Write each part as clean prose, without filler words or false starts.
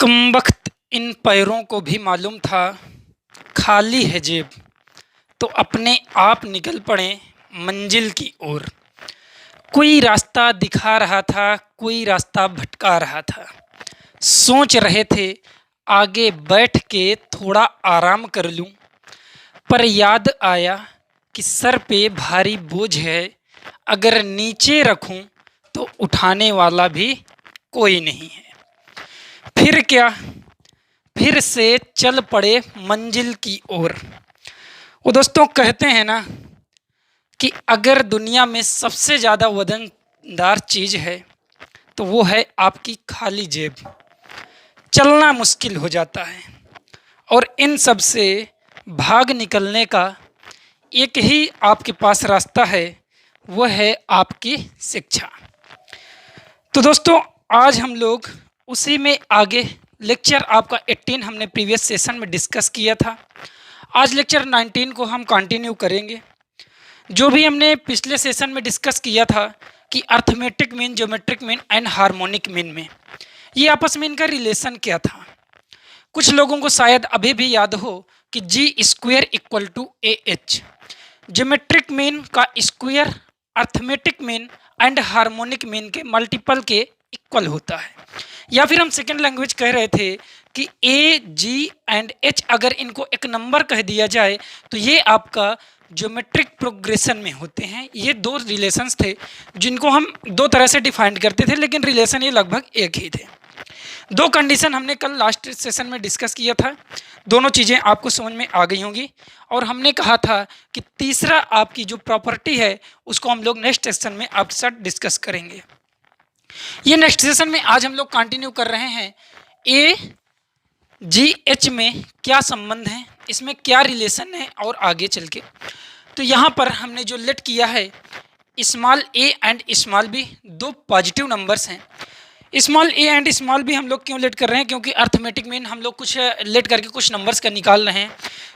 कमबख्त इन पैरों को भी मालूम था खाली है जेब, तो अपने आप निकल पड़े मंजिल की ओर। कोई रास्ता दिखा रहा था, कोई रास्ता भटका रहा था। सोच रहे थे आगे बैठ के थोड़ा आराम कर लूं, पर याद आया कि सर पे भारी बोझ है, अगर नीचे रखूं तो उठाने वाला भी कोई नहीं है। फिर क्या, फिर से चल पड़े मंजिल की ओर। वो दोस्तों कहते हैं ना कि अगर दुनिया में सबसे ज़्यादा वजनदार चीज़ है तो वो है आपकी खाली जेब। चलना मुश्किल हो जाता है और इन सब से भाग निकलने का एक ही आपके पास रास्ता है, वह है आपकी शिक्षा। तो दोस्तों आज हम लोग उसी में आगे लेक्चर आपका 18 हमने प्रीवियस सेशन में डिस्कस किया था। आज लेक्चर 19 को हम कंटिन्यू करेंगे। जो भी हमने पिछले सेशन में डिस्कस किया था कि arithmetic mean, geometric mean and harmonic mean में ये आपस में इनका रिलेशन क्या था। कुछ लोगों को शायद अभी भी याद हो कि G² equal to AH। Geometric mean का square arithmetic mean and harmonic mean के मल्टीपल के इक्वल होता है। या फिर हम सेकेंड लैंग्वेज कह रहे थे कि A, G एंड H अगर इनको एक नंबर कह दिया जाए तो ये आपका ज्योमेट्रिक प्रोग्रेशन में होते हैं। ये दो रिलेशंस थे जिनको हम दो तरह से डिफाइन करते थे, लेकिन रिलेशन ये लगभग एक ही थे। दो कंडीशन हमने कल लास्ट सेशन में डिस्कस किया था, दोनों चीज़ें आपको समझ में आ गई होंगी। और हमने कहा था कि तीसरा आपकी जो प्रॉपर्टी है उसको हम लोग नेक्स्ट सेशन में आपके साथ डिस्कस करेंगे। ये नेक्स्ट सेशन में आज हम लोग कंटिन्यू कर रहे हैं AGH में क्या संबंध है, इसमें क्या रिलेशन है और आगे चल के। तो यहाँ पर हमने जो लेट किया है small a and small b, दो पॉजिटिव नंबर्स हैं। Small a and small b हम लोग क्यों लेट कर रहे हैं, क्योंकि अर्थमेटिक मीन हम लोग कुछ लेट करके कुछ नंबर्स का निकाल रहे हैं।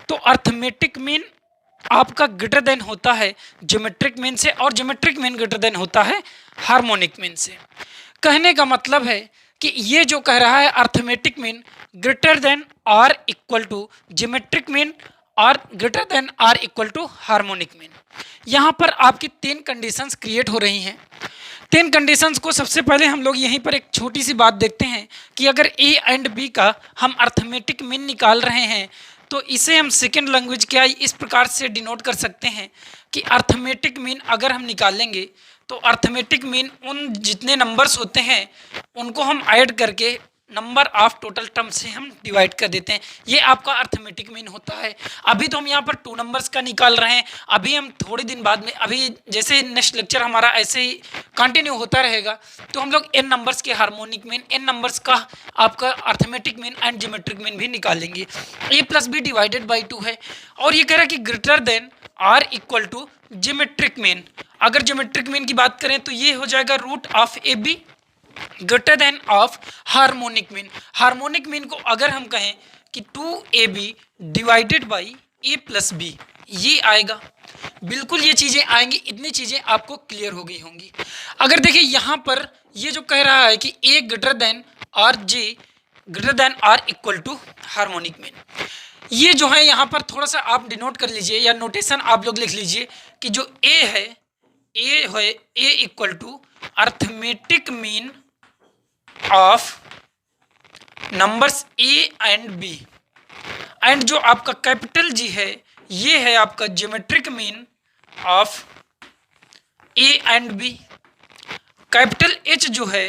तो अर्थमेटिक मीन आपका ग्रेटर देन होता है ज्योमेट्रिक मीन से, और ज्योमेट्रिक मीन ग्रेटर देन होता है हार्मोनिक मीन से। कहने का मतलब है कि ये जो कह रहा है arithmetic mean greater than or equal to geometric mean और greater than or equal to harmonic mean. यहाँ पर आपकी तीन कंडीशंस क्रिएट हो रही हैं। तीन कंडीशंस को सबसे पहले हम लोग यहीं पर एक छोटी सी बात देखते हैं कि अगर A एंड B का हम अर्थमेटिक मीन निकाल रहे हैं तो इसे हम सेकेंड लैंग्वेज क्या इस प्रकार से डिनोट कर सकते हैं कि अर्थमेटिक मीन अगर हम निकालेंगे तो अर्थमेटिक मीन उन जितने नंबर्स होते हैं उनको हम ऐड करके नंबर ऑफ टोटल टर्म से हम डिवाइड कर देते हैं। ये आपका अर्थमेटिक मीन होता है। अभी तो हम यहाँ पर 2 नंबर्स का निकाल रहे हैं, अभी हम थोड़े दिन बाद में, अभी जैसे नेक्स्ट लेक्चर हमारा ऐसे ही कंटिन्यू होता रहेगा तो हम लोग n नंबर्स के हार्मोनिक मीन, n नंबर्स का आपका arithmetic mean and geometric mean भी निकालेंगे। A+B डिवाइडेड बाई 2 है और ये कह रहा है कि greater than R equal to geometric mean. अगर ज्योमेट्रिक मीन की बात करें तो ये हो जाएगा root of AB greater than of harmonic mean. Harmonic mean को अगर हम कहें कि 2AB डिवाइडेड बाई A+B ये आएगा। बिल्कुल ये चीज़ें आएंगी, इतनी चीज़ें आपको क्लियर हो गई होंगी। अगर देखिए यहाँ पर ये जो कह रहा है कि A ग्रेटर देन और G greater than R equal to harmonic mean, ये जो है यहाँ पर थोड़ा सा आप डिनोट कर लीजिए या नोटेशन आप लोग लिख लीजिए कि जो A है A equal to arithmetic mean of numbers A and B, and जो आपका कैपिटल G है ये है आपका geometric mean of A and B। Capital H जो है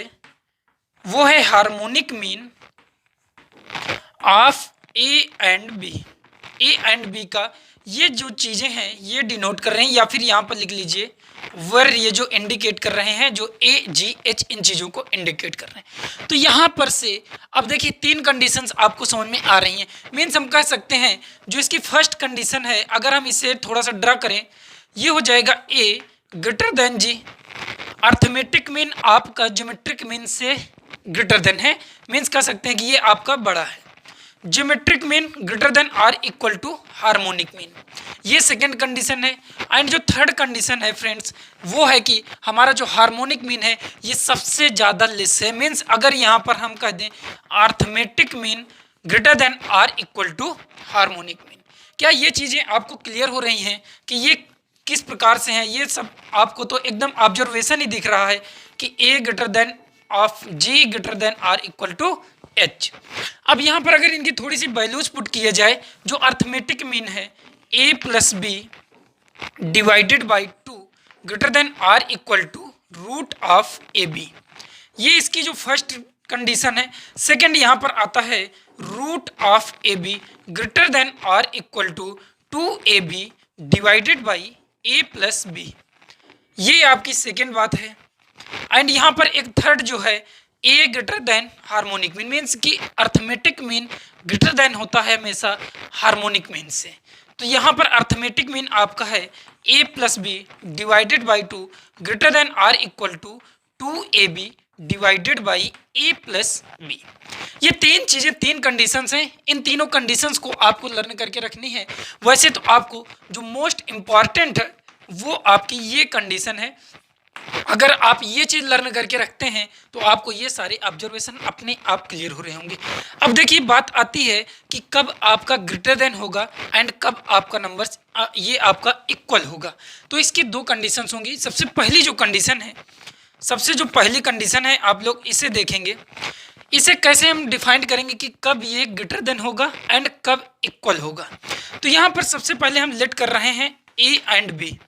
वो है harmonic mean of A and B। A and B का ये जो चीज़ें हैं ये डिनोट कर रहे हैं, या फिर यहाँ पर लिख लीजिए वर, ये जो इंडिकेट कर रहे हैं, जो AGH इन चीज़ों को इंडिकेट कर रहे हैं। तो यहाँ पर से अब देखिए तीन कंडीशंस आपको समझ में आ रही हैं। मीन्स हम कह सकते हैं जो इसकी फर्स्ट कंडीशन है, अगर हम इसे थोड़ा सा ड्रा करें, ये हो जाएगा A greater than G। Arithmetic mean आपका ज्योमेट्रिक मीन से ग्रेटर देन है, मीन्स कह सकते हैं कि ये आपका बड़ा है। Geometric mean greater than or equal to harmonic mean, ये सेकेंड कंडीशन है। एंड जो थर्ड कंडीशन है फ्रेंड्स वो है कि हमारा जो हार्मोनिक मीन है ये सबसे ज़्यादा लेस है। मीन्स अगर यहाँ पर हम कह दें arithmetic mean greater than or equal to harmonic mean. क्या ये चीज़ें आपको क्लियर हो रही हैं कि ये किस प्रकार से हैं? ये सब आपको तो एकदम ऑब्जर्वेशन ही दिख रहा है कि A greater than of G greater than or equal to H. अब यहाँ पर अगर इनकी थोड़ी सी वैल्यूज पुट किया जाए, जो अर्थमेटिक मीन है a plus b divided by 2 greater than or equal to root of A b, ये इसकी जो फर्स्ट कंडीशन है। सेकंड यहाँ पर आता है root of A B greater than or equal to 2ab divided by A plus B, ये आपकी सेकेंड बात है। एंड यहाँ पर एक थर्ड जो है a greater than harmonic mean, means कि अर्थमेटिक मीन ग्रेटर देन होता है हमेशा हार्मोनिक मीन से। तो यहाँ पर अर्थमेटिक मीन आपका है a plus b divided by 2 greater than or equal to 2ab divided by A plus B. ये तीन चीज़ें, तीन कंडीशंस हैं। इन तीनों कंडीशंस को आपको लर्न करके रखनी है। वैसे तो आपको जो मोस्ट इम्पॉर्टेंट है वो आपकी ये कंडीशन है। अगर आप ये चीज़ लर्न करके रखते हैं तो आपको ये सारे ऑब्जर्वेशन अपने आप क्लियर हो रहे होंगे। अब देखिए बात आती है कि कब आपका ग्रेटर देन होगा एंड कब आपका नंबर ये आपका इक्वल होगा। तो इसकी दो कंडीशंस होंगी। सबसे पहली जो कंडीशन है, सबसे जो पहली कंडीशन है, आप लोग इसे देखेंगे। इसे कैसे हम डिफाइन करेंगे कि कब ये ग्रेटर देन होगा एंड कब इक्वल होगा। तो यहाँ पर सबसे पहले हम लेट कर रहे हैं A and B.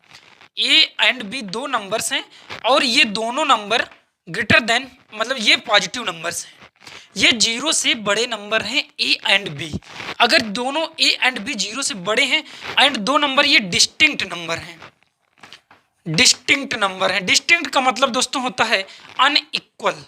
A and B दो नंबर्स हैं और ये दोनों नंबर ग्रेटर देन, मतलब ये पॉजिटिव नंबर्स हैं, ये जीरो से बड़े नंबर हैं ए एंड बी। अगर दोनों ए एंड बी जीरो से बड़े हैं एंड दो नंबर ये डिस्टिंक्ट नंबर हैं, डिस्टिंक्ट नंबर है। डिस्टिंक्ट का मतलब दोस्तों होता है अनइक्वल।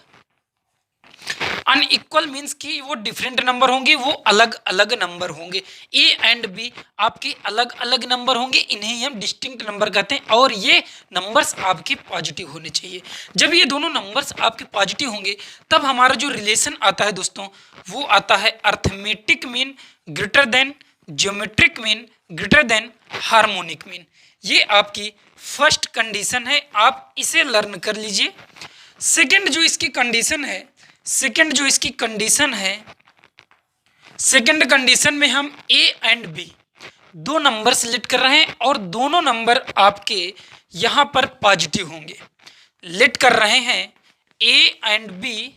अनइक्वल मीन्स कि वो डिफरेंट नंबर होंगे, वो अलग अलग नंबर होंगे। ए एंड बी आपके अलग अलग नंबर होंगे, इन्हें हम डिस्टिंक्ट नंबर कहते हैं। और ये नंबर्स आपके पॉजिटिव होने चाहिए। जब ये दोनों नंबर्स आपके पॉजिटिव होंगे तब हमारा जो रिलेशन आता है दोस्तों वो आता है arithmetic mean greater then geometric mean greater than harmonic mean. ये आपकी फर्स्ट कंडीशन है, आप इसे लर्न कर लीजिए। सेकंड जो इसकी कंडीशन है, सेकंड जो इसकी कंडीशन है, सेकंड कंडीशन में हम ए एंड बी दो नंबर सेलेक्ट कर रहे हैं और दोनों नंबर आपके यहाँ पर पॉजिटिव होंगे। लेट कर रहे हैं ए एंड बी,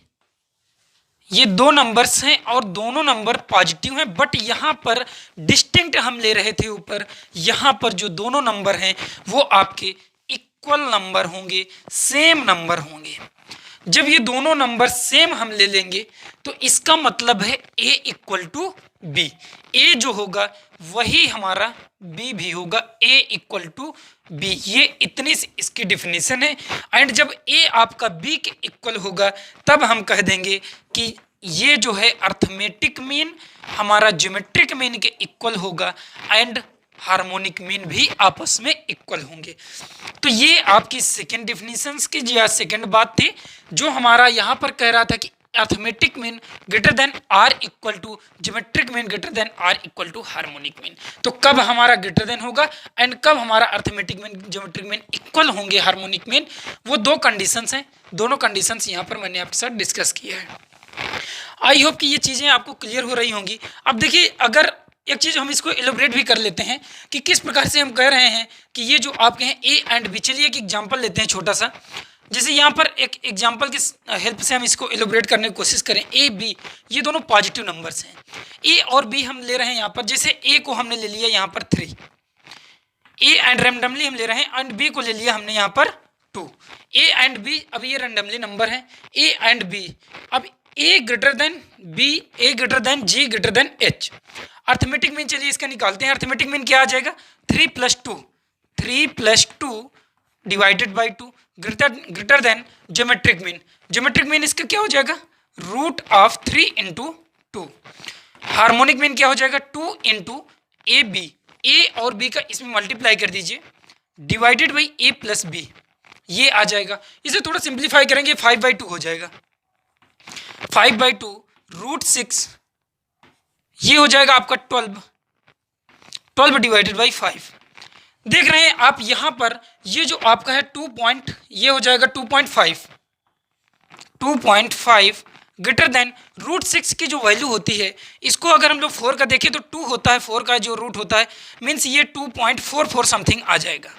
ये दो नंबर्स हैं और दोनों नंबर पॉजिटिव हैं, बट यहाँ पर डिस्टिंक्ट हम ले रहे थे ऊपर। यहाँ पर जो दोनों नंबर हैं वो आपके इक्वल नंबर होंगे, सेम नंबर होंगे। जब ये दोनों नंबर सेम हम ले लेंगे तो इसका मतलब है ए इक्वल टू बी। ए जो होगा वही हमारा बी भी होगा, ए इक्वल टू बी। ये इतनी सी इसकी डिफिनीशन है। एंड जब ए आपका बी के इक्वल होगा तब हम कह देंगे कि ये जो है अर्थमेटिक मीन हमारा ज्योमेट्रिक मीन के इक्वल होगा एंड हार्मोनिक मीन भी आपस में इक्वल होंगे। तो ये आपकी सेकेंड डिफिनीशंस की या सेकेंड बात थी, जो हमारा यहाँ पर कह रहा था कि arithmetic mean greater than or equal to geometric mean greater than or equal to harmonic mean. तो कब हमारा ग्रेटर देन होगा एंड कब हमारा arithmetic mean geometric mean equal होंगे हार्मोनिक मीन, वो दो कंडीशंस हैं। दोनों कंडीशंस यहाँ पर मैंने आपके साथ डिस्कस किया है। आई होप कि ये चीज़ें आपको क्लियर हो रही होंगी। अब देखिए, अगर एक चीज़ हम इसको एलोब्रेट भी कर लेते हैं कि किस प्रकार से हम कह रहे हैं कि ये जो आपके हैं ए एंड बी। चलिए एक एग्जांपल लेते हैं छोटा सा, जैसे यहाँ पर एक एग्जांपल की हेल्प से हम इसको एलोब्रेट करने की कोशिश करें। ए बी ये दोनों पॉजिटिव नंबर्स हैं। ए और बी हम ले रहे हैं यहाँ पर, जैसे ए को हमने ले लिया यहाँ पर 3, ए एंड रैंडमली हम ले रहे हैं, एंड बी को ले लिया हमने यहाँ पर 2। ए एंड बी अब ये रैंडमली नंबर है, ए एंड बी। अब a greater than b, a greater than g greater than h. Arithmetic mean चलिए इसका निकालते हैं। अर्थमेटिक मीन क्या आ जाएगा, 3 + 2, 3 + 2 divided by 2 greater then geometric mean. Geometric mean इसका क्या हो जाएगा, √3 × 2। हार्मोनिक मीन क्या हो जाएगा, 2 × ए बी। ए और बी का इसमें मल्टीप्लाई कर दीजिए divided by A plus B, ये आ जाएगा। इसे थोड़ा सिंप्लीफाई करेंगे 5/2 हो जाएगा। 5/2 √6 ये हो जाएगा आपका 12 डिवाइडेड बाई 5। देख रहे हैं आप यहाँ पर ये जो आपका है ये हो जाएगा 2.5 ग्रेटर देन √6 की जो वैल्यू होती है, इसको अगर हम लोग 4 का देखें तो 2 होता है, 4 का जो रूट होता है, मीन्स ये 2.44 समथिंग आ जाएगा।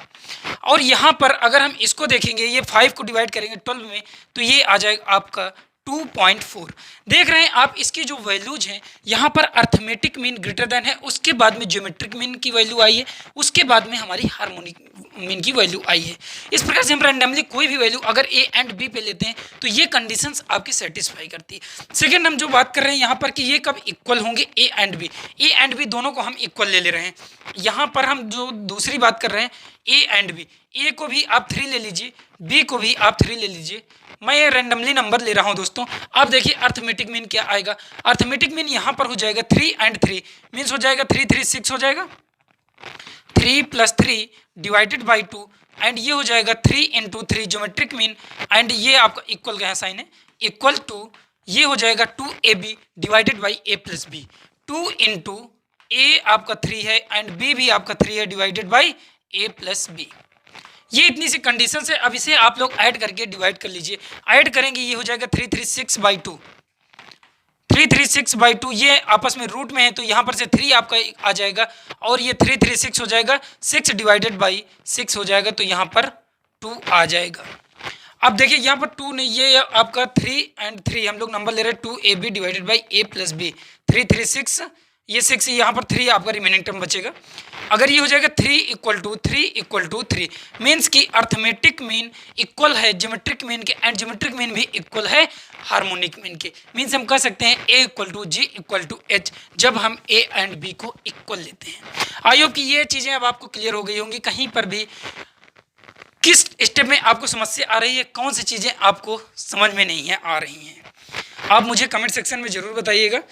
और यहाँ पर अगर हम इसको देखेंगे, ये 5 को डिवाइड करेंगे 12 में, तो ये आ जाएगा आपका 2.4। देख रहे हैं आप इसकी जो वैल्यूज हैं, यहाँ पर अर्थमेटिक मीन ग्रेटर देन है, उसके बाद में ज्योमेट्रिक मीन की वैल्यू आई है, उसके बाद में हमारी हार्मोनिक मीन की वैल्यू आई है। इस प्रकार से हम रैंडमली कोई भी वैल्यू अगर ए एंड बी पे लेते हैं तो ये कंडीशंस आपकी सेटिस्फाई करती है। सेकेंड हम जो बात कर रहे हैं यहाँ पर कि ये कब इक्वल होंगे, ए एंड बी दोनों को हम इक्वल ले रहे हैं। यहाँ पर हम जो दूसरी बात कर रहे हैं ए एंड बी, ए को भी आप 3 ले लीजिए, बी को भी आप 3 ले लीजिए। मैं ये रैंडमली नंबर ले रहा हूँ दोस्तों। आप देखिए अर्थमेटिक मीन क्या आएगा। अर्थमेटिक मीन यहाँ पर हो जाएगा 3 and 3 मीन्स हो जाएगा 3 3 6 हो जाएगा, 3 + 3 डिवाइडेड बाई 2 एंड ये हो जाएगा 3 × 3 ज्योमेट्रिक मीन एंड ये आपका इक्वल का साइन है, इक्वल टू ये हो जाएगा 2ab divided by a + b। 2 × a आपका 3 है एंड b भी आपका 3 है डिवाइडेड बाई a + b। ये इतनी सी कंडीशन है। अब इसे आप लोग ऐड करके डिवाइड कर लीजिए। ऐड करेंगे ये हो जाएगा 336/2, 336/2 ये आपस में रूट में है तो यहाँ पर से 3 आपका आ जाएगा और ये 336 हो जाएगा, 6 डिवाइडेड बाई 6 हो जाएगा तो यहाँ पर 2 आ जाएगा। अब देखिए यहाँ पर 2 नहीं, ये आपका 3 and 3 हम लोग नंबर ले रहे हैं 2ab divided by a + b। 336 ये 6 यहाँ पर 3 आपका रिमेनिंग टर्म बचेगा। अगर ये हो जाएगा 3 = 3 मीन्स की अर्थमेटिक मीन इक्वल है ज्योमेट्रिक मीन के एंड ज्योमेट्रिक मीन भी इक्वल है हार्मोनिक मीन के। मीन्स हम कह सकते हैं a = G = H जब हम a एंड b को इक्वल लेते हैं। आई होप कि ये चीज़ें अब आपको क्लियर हो गई होंगी। कहीं पर भी किस स्टेप में आपको समस्या आ रही है, कौन सी चीज़ें आपको समझ में नहीं है आ रही हैं, आप मुझे कमेंट सेक्शन में ज़रूर बताइएगा।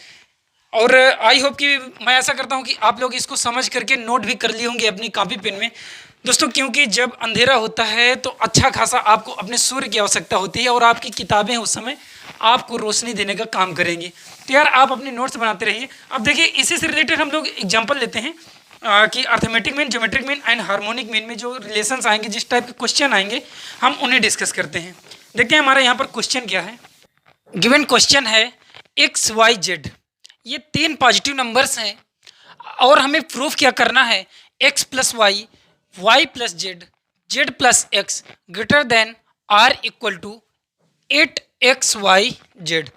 और आई होप कि मैं ऐसा करता हूं कि आप लोग इसको समझ करके नोट भी कर लिए होंगे अपनी कॉपी पेन में दोस्तों, क्योंकि जब अंधेरा होता है तो अच्छा खासा आपको अपने सूर्य की आवश्यकता होती है और आपकी किताबें उस समय आपको रोशनी देने का काम करेंगी। तो यार आप अपने नोट्स बनाते रहिए। अब देखिए इसी से रिलेटेड हम लोग एग्जाम्पल लेते हैं कि arithmetic mean, geometric mean and harmonic mean में जो रिलेशंस आएंगे, जिस टाइप के क्वेश्चन आएंगे, हम उन्हें डिस्कस करते हैं। देखते हैं हमारा यहाँ पर क्वेश्चन क्या है। गिवन क्वेश्चन है x, y, z ये 3 पॉजिटिव नंबर्स हैं और हमें प्रूफ क्या करना है, x + y, y + z, z + x greater than r = 8xyz।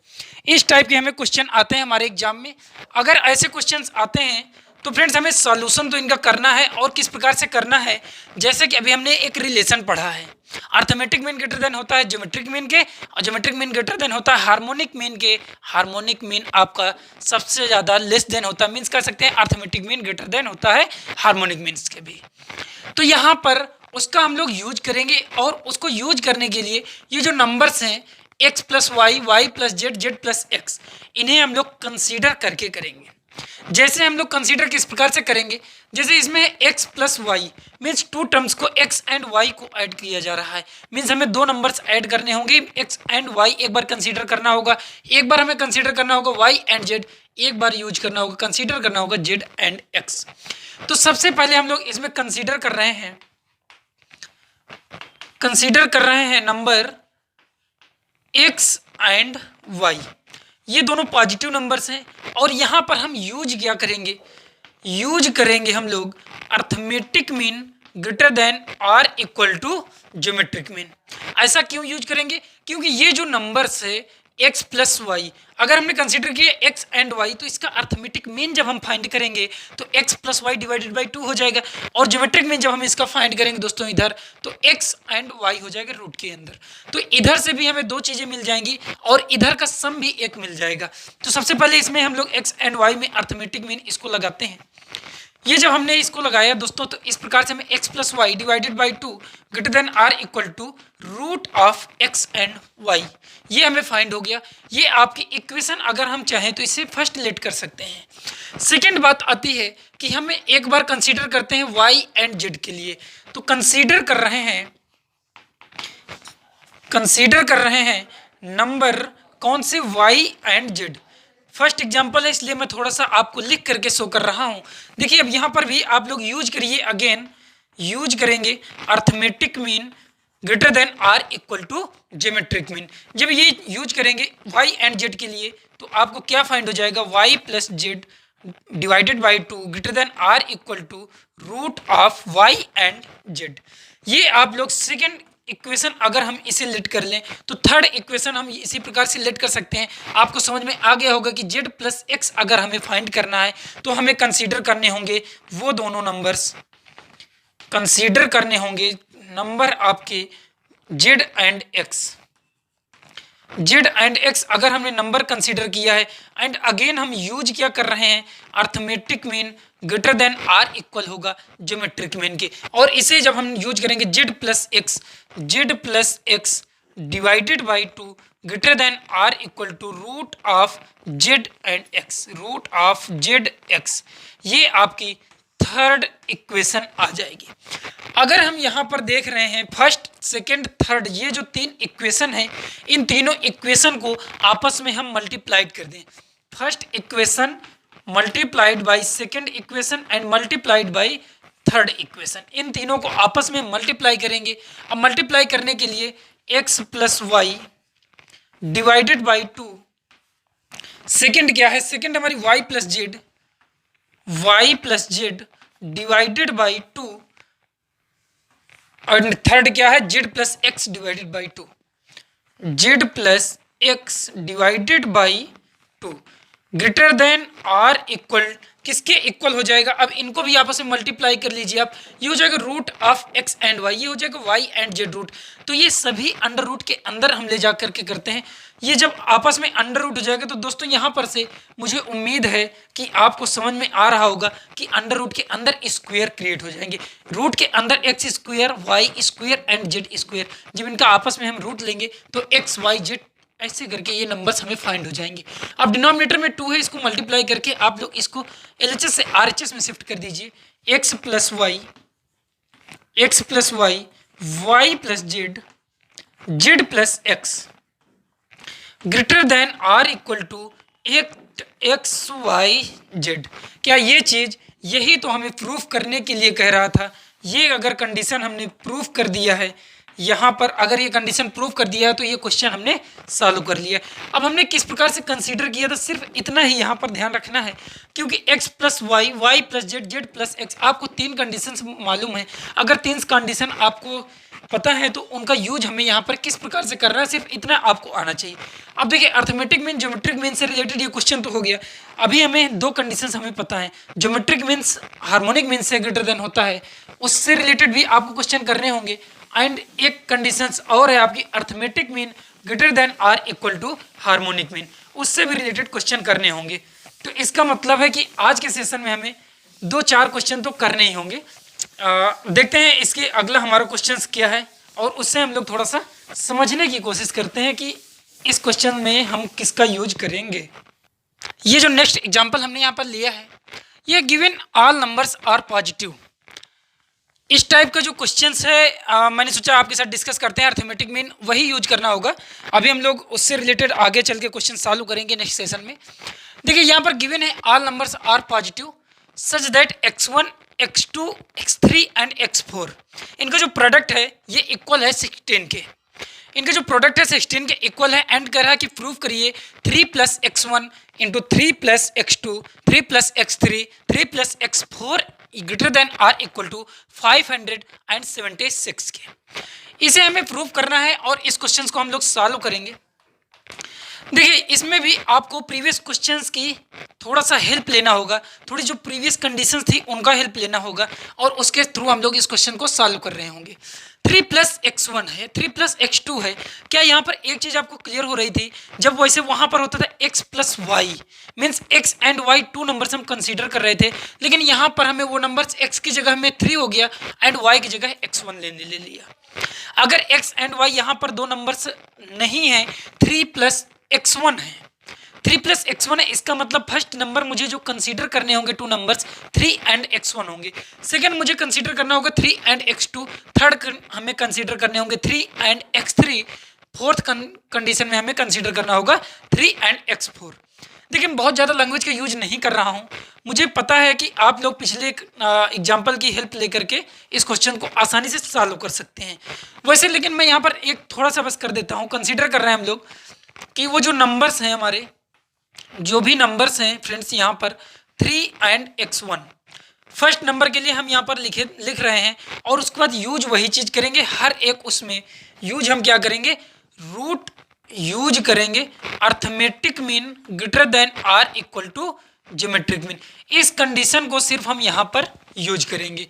इस टाइप के हमें क्वेश्चन आते हैं हमारे एग्जाम में। अगर ऐसे क्वेश्चंस आते हैं तो फ्रेंड्स हमें सॉल्यूशन तो इनका करना है और किस प्रकार से करना है, जैसे कि अभी हमने एक रिलेशन पढ़ा है, अर्थमेटिक मीन ग्रेटर देन होता है ज्योमेट्रिक मीन के और ज्योमेट्रिक मीन ग्रेटर देन होता है हार्मोनिक मीन के। हार्मोनिक मीन आपका सबसे ज़्यादा लेस देन होता है, मीन्स कर सकते हैं अर्थमेटिक मीन ग्रेटर देन होता है हार्मोनिक मीन्स के भी। तो यहाँ पर उसका हम लोग यूज करेंगे और उसको यूज करने के लिए ये जो नंबर्स हैं x + y, y + z, z + x इन्हें हम लोग कंसीडर करके करेंगे। जैसे हम लोग कंसीडर किस प्रकार से करेंगे, जैसे इसमें x + y मीन्स 2 टर्म्स को x एंड y को ऐड किया जा रहा है, मीन्स हमें 2 नंबर्स ऐड करने होंगे, x एंड y एक बार कंसीडर करना होगा, एक बार हमें कंसीडर करना होगा y एंड z, एक बार यूज करना होगा कंसीडर करना होगा z एंड x। तो सबसे पहले हम लोग इसमें कंसीडर कर रहे हैं नंबर x एंड y, ये दोनों पॉजिटिव नंबर्स हैं और यहाँ पर हम यूज क्या करेंगे, यूज करेंगे हम लोग arithmetic mean greater than r = geometric mean. ऐसा क्यों यूज करेंगे, क्योंकि ये जो नंबर्स है x + y अगर हमने कंसीडर किया x एंड y तो इसका अर्थमेटिक मीन जब हम फाइंड करेंगे तो x + y डिवाइडेड बाई 2 हो जाएगा और ज्योमेट्रिक मीन जब हम इसका फाइंड करेंगे दोस्तों इधर तो x एंड y हो जाएगा रूट के अंदर। तो इधर से भी हमें 2 चीज़ें मिल जाएंगी और इधर का सम भी 1 मिल जाएगा। तो सबसे पहले इसमें हम लोग x एंड y में अर्थमेटिक मीन इसको लगाते हैं। ये जब हमने इसको लगाया दोस्तों तो इस प्रकार से हमें x + y divided by 2 greater than r = √x and y ये हमें फाइंड हो गया। ये आपकी इक्वेशन अगर हम चाहें तो इसे फर्स्ट लेट कर सकते हैं। सेकंड बात आती है कि हमें एक बार कंसीडर करते हैं y एंड z के लिए, तो कंसीडर कर रहे हैं नंबर कौन से y and z। First example है इसलिए मैं थोड़ा सा आपको लिख करके शो कर रहा हूँ। देखिए अब यहाँ पर भी आप लोग यूज करिए, अगेन यूज करेंगे arithmetic mean greater than or equal to geometric mean. जब ये यूज करेंगे वाई एंड जेड के लिए तो आपको क्या फाइंड हो जाएगा, Y plus Z divided by 2 greater than or equal to root of Y and Z. ये आप लोग सेकेंड इक्वेशन अगर हम इसे लेट कर लें तो थर्ड इक्वेशन हम इसी प्रकार से लेट कर सकते हैं। आपको समझ में आ गया होगा कि z प्लस एक्स अगर हमें फाइंड करना है तो हमें कंसीडर करने होंगे वो दोनों नंबर्स, कंसीडर करने होंगे नंबर आपके z and x। z and x अगर हमने नंबर कंसीडर किया है एंड अगेन हम यूज क्या कर रहे हैं, arithmetic mean greater than or equal होगा ज्योमेट्रिक मीन के, और इसे जब हम यूज करेंगे z plus X divided by 2 greater than or equal to root of z and x, root of z x। ये आपकी थर्ड इक्वेशन आ जाएगी। अगर हम यहाँ पर देख रहे हैं फर्स्ट सेकंड थर्ड, ये जो तीन इक्वेशन है इन तीनों इक्वेशन को आपस में हम मल्टीप्लाइड कर दें। First equation multiplied by second equation and multiplied by third equation, इन तीनों को आपस में मल्टीप्लाई करेंगे। अब मल्टीप्लाई करने के लिए x plus Y divided by 2, second क्या है, सेकेंड हमारी y plus Z divided by 2, और थर्ड क्या है z plus X divided by 2, z plus X divided by 2 greater than or equal, किसके इक्वल हो जाएगा, अब इनको भी आपस में मल्टीप्लाई कर लीजिए आप, ये हो जाएगा root of X and Y, ये हो जाएगा वाई एंड जेड रूट। तो ये सभी अंडर रूट के अंदर हम ले जा करके करते हैं। ये जब आपस में अंडर रूट हो जाएगा तो दोस्तों यहाँ पर से मुझे उम्मीद है कि आपको समझ में आ रहा होगा कि अंडर रूट के अंदर स्क्वायर क्रिएट हो जाएंगे। रूट के अंदर X square Y square and Z square, जब इनका आपस में हम रूट लेंगे तो एक्स वाई जेड ऐसे करके ये नंबर्स हमें फाइंड हो जाएंगे। अब डिनोमिनेटर में 2 है, इसको मल्टीप्लाई करके आप लोग इसको LHS से RHS में शिफ्ट कर दीजिए। x plus Y Y plus Z Z plus X greater than or equal to X Y Z. क्या ये चीज़ यही तो हमें प्रूफ करने के लिए कह रहा था। ये अगर कंडीशन हमने प्रूफ कर दिया है, यहाँ पर अगर ये कंडीशन प्रूव कर दिया है तो ये क्वेश्चन हमने सॉल्व कर लिया। अब हमने किस प्रकार से कंसीडर किया था सिर्फ इतना ही यहाँ पर ध्यान रखना है, क्योंकि x plus Y Y plus Z Z plus X, आपको तीन कंडीशन मालूम है। अगर तीन कंडीशन आपको पता है तो उनका यूज हमें यहाँ पर किस प्रकार से करना है सिर्फ इतना आपको आना चाहिए। अब देखिए अर्थमेटिक मीन ज्योमेट्रिक मीन से रिलेटेड ये क्वेश्चन तो हो गया। अभी हमें दो कंडीशंस हमें पता है, ज्योमेट्रिक मीन्स हार्मोनिक मीन से ग्रेटर देन होता है, उससे रिलेटेड भी आपको क्वेश्चन करने होंगे। एंड एक कंडीशंस और है आपकी arithmetic mean greater than or equal to harmonic mean, उससे भी रिलेटेड क्वेश्चन करने होंगे। तो इसका मतलब है कि आज के सेशन में हमें 2-4 क्वेश्चन तो करने ही होंगे। देखते हैं इसके अगला हमारा क्वेश्चन क्या है और उससे हम लोग थोड़ा सा समझने की कोशिश करते हैं कि इस क्वेश्चन में हम किसका यूज करेंगे। ये जो नेक्स्ट एग्जाम्पल हमने यहाँ पर लिया है, ये given all numbers are positive, इस टाइप का जो क्वेश्चंस है मैंने सोचा आपके साथ डिस्कस करते हैं। अर्थमेटिक मीन वही यूज करना होगा। अभी हम लोग उससे रिलेटेड आगे चल के क्वेश्चन सॉल्व करेंगे नेक्स्ट सेशन में। देखिए यहाँ पर गिवन है all numbers are positive such that x1 x2 x3 and x4, इनका जो प्रोडक्ट है ये इक्वल है 16 के, इनका जो प्रोडक्ट है 16 के इक्वल है। एंड कर रहा है कि प्रूव करिए 3 plus x1 into 3 plus x2 3 plus x3 3 plus x4 greater than or equal to 576 के। इसे हमें प्रूव करना है और इस क्वेश्चंस को हम लोग सॉल्व करेंगे। देखिए इसमें भी आपको प्रीवियस क्वेश्चंस की थोड़ा सा हेल्प लेना होगा, थोड़ी जो प्रीवियस कंडीशंस थी उनका हेल्प लेना होगा और उसके थ्रू हम लोग इस क्वेश्चन को सॉल्व कर रहे होंगे। 3 प्लस x1 है, 3 प्लस x2 है। क्या यहाँ पर एक चीज़ आपको क्लियर हो रही थी, जब वैसे वहाँ पर होता था x plus Y means x and y 2 numbers हम कंसीडर कर रहे थे, लेकिन यहाँ पर हमें वो नंबर्स x की जगह हमें 3 हो गया एंड y की जगह x1 ले लिया। अगर x एंड y यहाँ पर दो नंबर्स नहीं है, 3 प्लस x1 है, 3 प्लस x1 है, इसका मतलब फर्स्ट नंबर मुझे जो कंसीडर करने होंगे 2 नंबर्स 3 एंड x1 होंगे। सेकंड मुझे कंसीडर करना होगा 3 एंड x2, थर्ड हमें कंसीडर करने होंगे 3 एंड x3, फोर्थ कंडीशन में हमें कंसीडर करना होगा 3 एंड x4। देखिए, मैं बहुत ज़्यादा लैंग्वेज का यूज नहीं कर रहा हूँ। मुझे पता है कि आप लोग पिछले एक एग्जाम्पल की हेल्प लेकर के इस क्वेश्चन को आसानी से सॉल्व कर सकते हैं वैसे, लेकिन मैं यहाँ पर एक थोड़ा सा बस कर देता हूँ। कंसीडर कर रहे हैं हम लोग कि वो जो नंबर्स हैं हमारे, जो भी नंबर्स हैं फ्रेंड्स, यहाँ पर 3 एंड x1 फर्स्ट नंबर के लिए हम यहाँ पर लिख रहे हैं, और उसके बाद यूज वही चीज करेंगे हर एक। उसमें यूज हम क्या करेंगे, रूट यूज करेंगे, arithmetic mean greater than or equal to geometric mean. इस कंडीशन को सिर्फ हम यहाँ पर यूज करेंगे।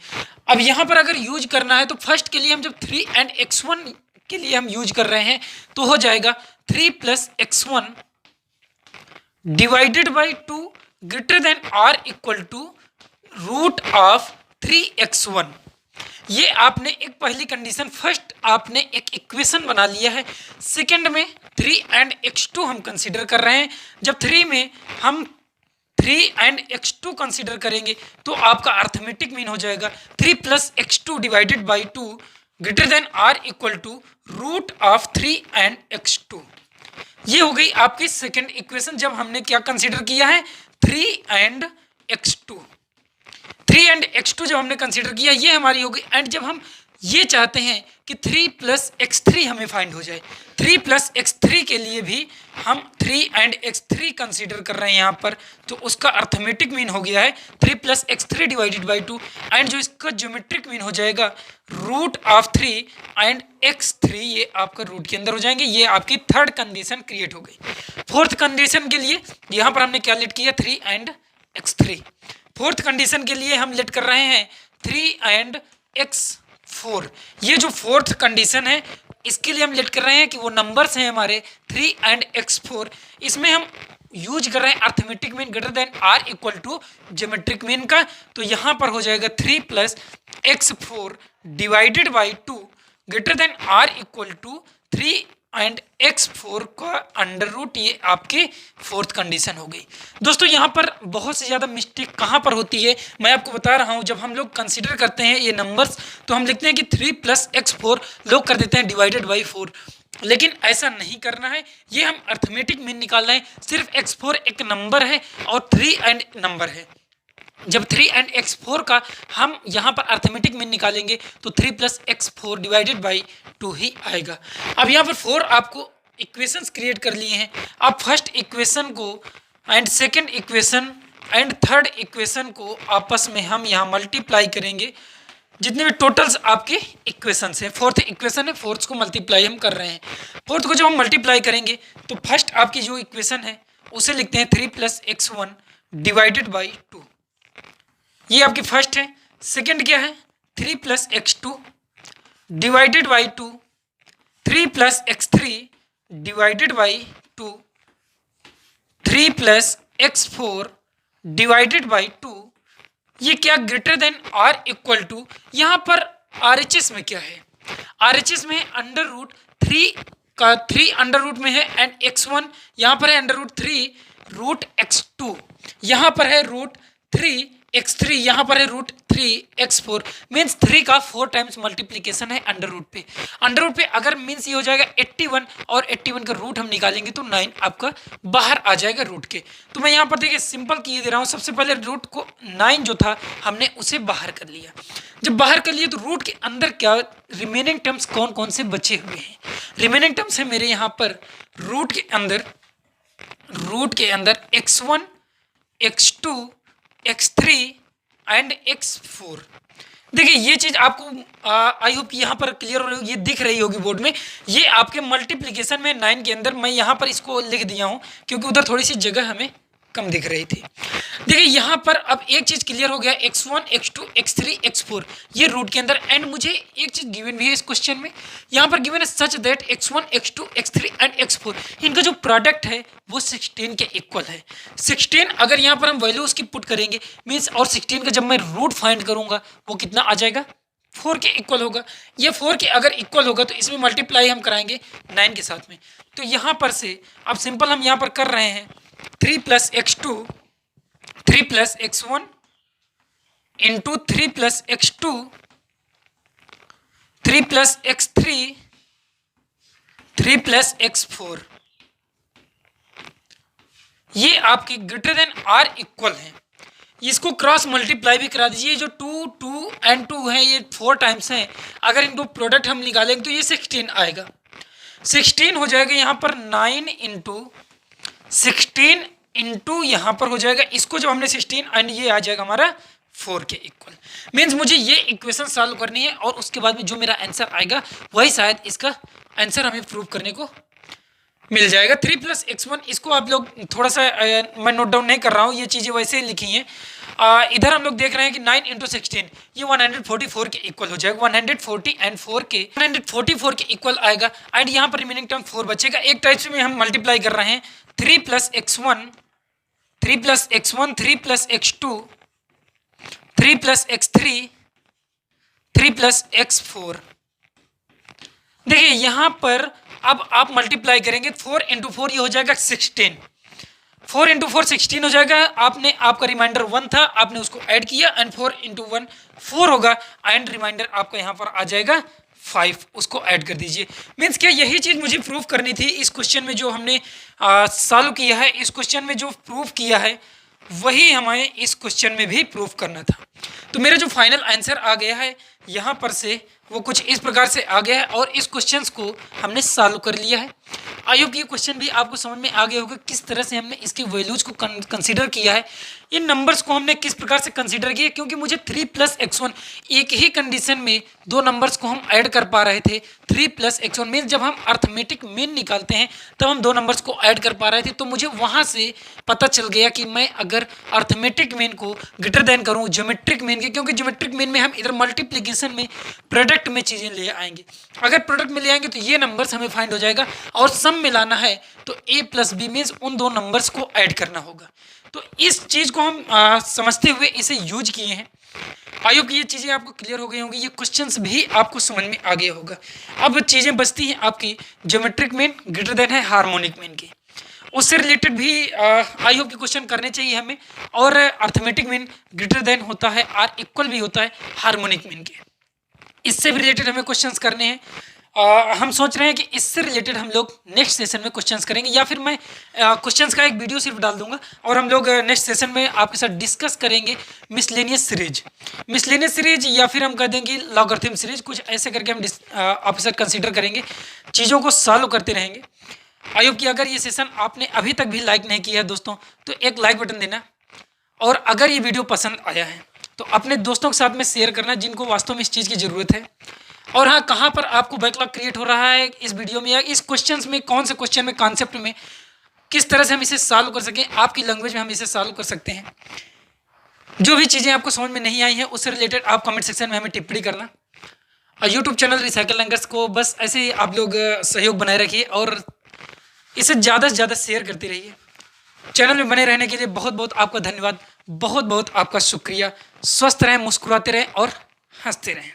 अब यहाँ पर अगर यूज करना है तो फर्स्ट के लिए हम जब 3 एंड x1 के लिए हम यूज कर रहे हैं तो हो जाएगा 3 + x1 divided by 2 greater than or equal to root of 3x1। ये आपने एक पहली कंडीशन, फर्स्ट आपने एक इक्वेशन बना लिया है। सेकंड में 3 एंड x2 हम कंसीडर कर रहे हैं। जब 3 में हम 3 एंड x2 कंसीडर करेंगे तो आपका अर्थमेटिक मीन हो जाएगा 3 + x2 divided by 2 greater than or equal to root of 3 and x2। ये हो गई आपकी सेकंड इक्वेशन जब हमने क्या कंसीडर किया है, 3 एंड x2। 3 एंड x2 जब हमने कंसीडर किया ये हमारी हो गई। एंड जब हम ये चाहते हैं कि 3 + x3 हमें फाइंड हो जाए, 3 + x3 के लिए भी हम 3 एंड x3 कंसीडर कर रहे हैं यहाँ पर, तो उसका अर्थमेटिक मीन हो गया है 3 + x3 डिवाइडेड बाई 2। एंड जो इसका ज्योमेट्रिक मीन हो जाएगा रूट ऑफ 3 एंड x3, ये आपका रूट के अंदर हो जाएंगे। ये आपकी थर्ड कंडीशन क्रिएट हो गई। फोर्थ कंडीशन के लिए यहाँ पर हमने क्या लेट किया, 3 एंड x3। फोर्थ कंडीशन के लिए हम लेट कर रहे हैं 3 एंड x4। ये जो फोर्थ कंडीशन है इसके लिए हम लेट कर रहे हैं कि वो नंबर्स हैं हमारे 3 एंड x4, इसमें हम यूज कर रहे हैं arithmetic mean greater than or equal to geometric mean का। तो यहाँ पर हो जाएगा 3 + x4 divided by 2 greater than or equal to 3 and x4 का अंडर रूट। ये आपकी फोर्थ कंडीशन हो गई। दोस्तों यहाँ पर बहुत से ज़्यादा मिस्टेक कहाँ पर होती है मैं आपको बता रहा हूँ। जब हम लोग कंसीडर करते हैं ये नंबर्स तो हम लिखते हैं कि 3 + x4 लोग कर देते हैं डिवाइडेड बाई 4, लेकिन ऐसा नहीं करना है। ये हम अर्थमेटिक मीन निकाल रहे हैं। सिर्फ x4 एक नंबर है और 3 एंड नंबर है। जब 3 एंड x4 का हम यहाँ पर अर्थमेटिक मीन निकालेंगे तो 3 + x4 डिवाइडेड बाई 2 ही आएगा। अब यहाँ पर 4 आपको इक्वेशंस क्रिएट कर लिए हैं। आप फर्स्ट इक्वेशन को and second equation and third equation को आपस में हम यहाँ मल्टीप्लाई करेंगे। जितने भी टोटल्स आपके इक्वेशंस हैं, फोर्थ इक्वेशन है, फोर्थ को मल्टीप्लाई हम कर रहे हैं। फोर्थ को जब हम मल्टीप्लाई करेंगे तो फर्स्ट आपकी जो इक्वेशन है उसे लिखते हैं 3 + x1 डिवाइडेड बाई 2। ये आपकी फर्स्ट है। सेकंड क्या है, 3 + x2 divided by 2, 3 + x3 divided by 2, 3 + x4 divided by 2। ये क्या greater than or equal to, यहाँ पर RHS में क्या है, RHS में अंडर रूट 3 का 3 अंडर रूट में है एंड x1 यहाँ पर है अंडर रूट 3 रूट x2, यहाँ पर है रूट 3 x3, यहाँ पर है रूट 3 x4। मीन्स 3 का 4 टाइम्स मल्टीप्लीकेशन है अंडर रूट पे। अंडर रूट पे अगर मीन्स ये हो जाएगा 81 और 81 का रूट हम निकालेंगे तो 9 आपका बाहर आ जाएगा रूट के। तो मैं यहाँ पर देखिए सिंपल किए दे रहा हूँ। सबसे पहले रूट को 9 जो था हमने उसे बाहर कर लिया। जब बाहर कर लिए तो रूट के अंदर क्या रिमेनिंग टर्म्स कौन कौन से बचे हुए हैं। रिमेनिंग टर्म्स है मेरे यहाँ पर रूट के अंदर x1 x2 x3 and x4। देखिए ये चीज आपको आई होप यहाँ पर क्लियर हो रही होगी, ये दिख रही होगी बोर्ड में। ये आपके मल्टीप्लिकेशन में 9 के अंदर मैं यहाँ पर इसको लिख दिया हूँ क्योंकि उधर थोड़ी सी जगह हमें कम दिख रही थी। देखिए यहाँ पर अब एक चीज क्लियर हो गया, x1 x2 x3 x4 ये रूट के अंदर। एंड मुझे एक चीज गिवन भी है इस क्वेश्चन में, यहाँ पर गिवन है सच that x1 x2 x3 and x4 इनका जो प्रोडक्ट है वो 16 के इक्वल है। 16 अगर यहाँ पर हम वैल्यू उसकी पुट करेंगे मीन्स, और 16 का जब मैं रूट फाइंड करूंगा वो कितना आ जाएगा, 4 के इक्वल होगा। ये 4 के अगर इक्वल होगा तो इसमें मल्टीप्लाई हम कराएंगे 9 के साथ में। तो यहाँ पर से अब सिंपल हम यहाँ पर कर रहे हैं 3 + x2 3 + x1 into 3 + x2 3 + x3 3 + x4। ये आपके ग्रेटर देन आर इक्वल है, इसको क्रॉस मल्टीप्लाई भी करा दीजिए। जो 2 2 एंड 2 है ये 4 टाइम्स हैं, अगर इनको प्रोडक्ट हम निकालेंगे तो ये 16 आएगा। 16 हो जाएगा यहाँ पर 9 इंटू 16 इंटू यहाँ पर हो जाएगा, इसको जब हमने 16 एंड ये आ जाएगा हमारा 4 के इक्वल। मीन्स मुझे ये इक्वेशन सॉल्व करनी है और उसके बाद में जो मेरा आंसर आएगा वही शायद इसका आंसर हमें प्रूव करने को मिल जाएगा। 3 + x1, इसको आप लोग थोड़ा सा मैं नोट डाउन नहीं कर रहा हूँ, ये चीज़ें वैसे ही लिखी हैं। इधर हम लोग देख रहे हैं कि 9 इंटू 16 ये 144 के इक्वल हो जाएगा। 140 एंड 4 के 144 के इक्वल आएगा एंड यहाँ पर रिमेनिंग टर्म 4 बचेगा। एक टाइप में हम मल्टीप्लाई कर रहे हैं 3 + x1 3 + x1 3 + x2 3 + x3 3 + x4। देखिए यहाँ पर अब आप मल्टीप्लाई करेंगे 4 इंटू 4 ये हो जाएगा 16, 4 इंटू 4 16 हो जाएगा। आपने आपका रिमाइंडर 1 था, आपने उसको ऐड किया एंड 4 इंटू 1 4 होगा एंड रिमाइंडर आपका यहाँ पर आ जाएगा 5, उसको ऐड कर दीजिए। मीन्स क्या यही चीज़ मुझे प्रूव करनी थी इस क्वेश्चन में जो हमने सॉल्व किया है। इस क्वेश्चन में जो प्रूव किया है वही हमें इस क्वेश्चन में भी प्रूव करना था। तो मेरा जो फाइनल आंसर आ गया है यहाँ पर से वो कुछ इस प्रकार से आ गया है और इस क्वेश्चंस को हमने सॉल्व कर लिया है। आई होप ये क्वेश्चन भी आपको समझ में आ गया होगा किस तरह से हमने इसके वैल्यूज को कंसीडर किया है, इन नंबर्स को हमने किस प्रकार से कंसीडर किया। क्योंकि मुझे 3 + x1 एक ही कंडीशन में दो नंबर्स को हम ऐड कर पा रहे थे। 3 + x1 मीन जब हम अर्थमेटिक मीन निकालते हैं तब हम दो नंबर्स को ऐड कर पा रहे थे। तो मुझे वहाँ से पता चल गया कि मैं अगर अर्थमेटिक मीन को ग्रेटर देन करूँ ज्योमेट्रिक मीन के, क्योंकि ज्योमेट्रिक मीन में हम इधर मल्टीप्लीकेशन में प्रोडक्ट में चीज़ें ले आएंगे। अगर प्रोडक्ट में ले आएंगे तो ये नंबर्स हमें फाइंड हो जाएगा और सम मिलाना है तो a + b मीन्स उन दो नंबर्स को ऐड करना होगा। तो इस चीज़ को हम समझते हुए इसे यूज किए हैं। आई होप ये चीज़ें आपको क्लियर हो गई होंगी, ये क्वेश्चंस भी आपको समझ में आ गया होगा। अब चीज़ें बचती हैं आपकी ज्योमेट्रिक मीन ग्रेटर देन है हार्मोनिक मीन की, उससे रिलेटेड भी आई होप के क्वेश्चन करने चाहिए हमें। और अर्थमेटिक मीन ग्रेटर देन होता है आर इक्वल भी होता है हार्मोनिक मीन के, इससे भी रिलेटेड हमें क्वेश्चंस करने हैं। हम सोच रहे हैं कि इससे रिलेटेड हम लोग नेक्स्ट सेशन में क्वेश्चंस करेंगे या फिर मैं क्वेश्चंस का एक वीडियो सिर्फ डाल दूंगा और हम लोग नेक्स्ट सेशन में आपके साथ डिस्कस करेंगे मिसलेनियस सीरीज या फिर हम कह देंगे लॉगरिथम सीरीज, कुछ ऐसे करके हम आपके साथ कंसिडर करेंगे, चीज़ों को सॉल्व करते रहेंगे। आई होप कि अगर ये सेशन आपने अभी तक भी लाइक नहीं किया है दोस्तों तो एक लाइक बटन देना, और अगर ये वीडियो पसंद आया है तो अपने दोस्तों के साथ में शेयर करना जिनको वास्तव में इस चीज़ की ज़रूरत है। और हाँ, कहाँ पर आपको बैकलॉग क्रिएट हो रहा है इस वीडियो में या इस क्वेश्चंस में, कौन से क्वेश्चन में, कॉन्सेप्ट में, किस तरह से हम इसे सॉल्व कर सकें, आपकी लैंग्वेज में हम इसे सॉल्व कर सकते हैं। जो भी चीज़ें आपको समझ में नहीं आई हैं उससे रिलेटेड आप कमेंट सेक्शन में हमें टिप्पणी करना। और यूट्यूब चैनल रिसाइकल लैंगर्स को बस ऐसे ही आप लोग सहयोग बनाए रखिए और इसे ज़्यादा से ज़्यादा शेयर करते रहिए। चैनल में बने रहने के लिए बहुत बहुत आपका धन्यवाद, बहुत बहुत आपका शुक्रिया। स्वस्थ रहें, मुस्कुराते रहें और हंसते रहें।